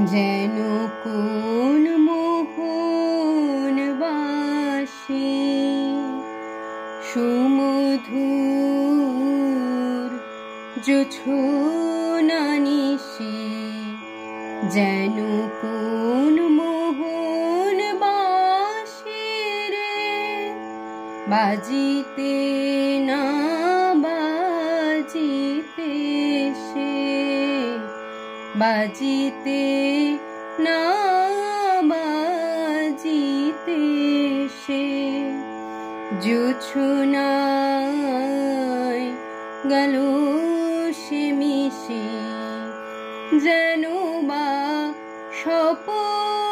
যেন কোন মোহন বাসি সুমধুর জোছনা নিশি, যেন কোন মোহন বাসি রে বাজিতে না বাজিতে সে, বাজিতে না বাজিতে সে জোছনায় গেল সে মিশে, যেন বা স্বপন